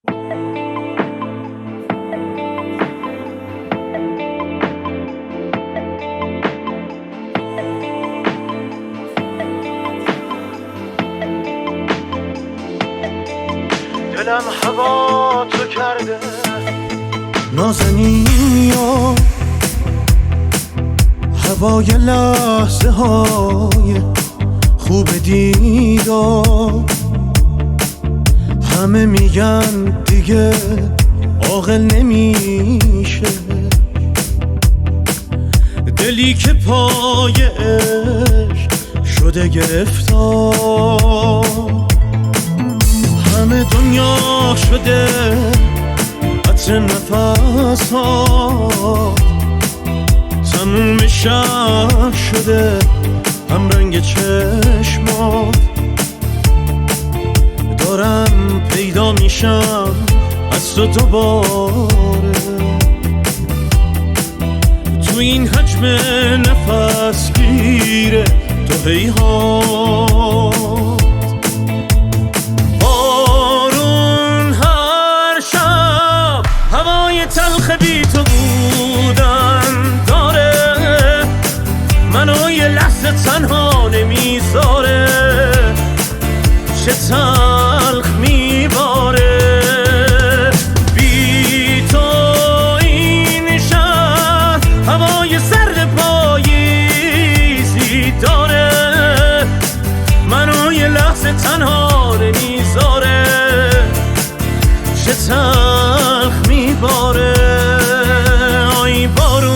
دلم هوا تو کرده نازنین و هوای لحظه های خوب دیدار. همه میگن دیگه عاقل نمیشه، دلی که پای عشق شده گرفتار. همه دنیا شده عطر نفس ها، تموم شهر شده هم رنگ چشمات. دارم پیدا میشم از تو دوباره، تو این حجم نفس گیره تو هیهات. بارون هر شب هوای تلخ بی تو بودن داره، منو یه لحظه تنها نمیذاره. چه تلخ میباره بی تو این شهر، هوای سرد پاییزی داره، منو یه لحظه تنها نمیذاره. چه تلخ میباره آی بارون.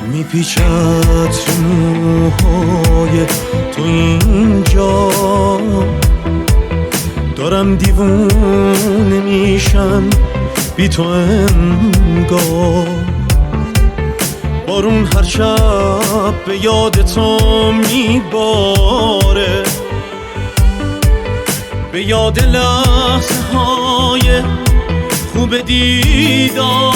میپیچد موهای تو اینجا، دارم دیوونه میشم بی تو انگار. بارون هر شب به یاد تو میباره، به یاد لحظه های خوب دیدار.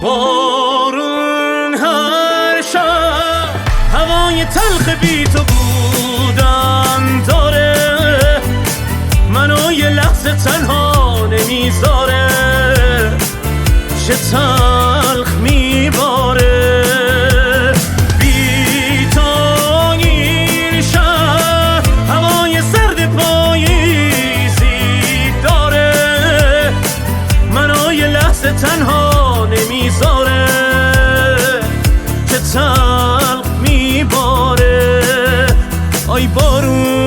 بارون هر شب هوای تلخ بی تو بودن داره، منو یه لحظه تنها نمیذاره. چه تلخ میباره بی تو این شهر، هوای سرد پاییزی داره، منو یه لحظه تنها نمیذاره. چه تلخ میباره آی بارون.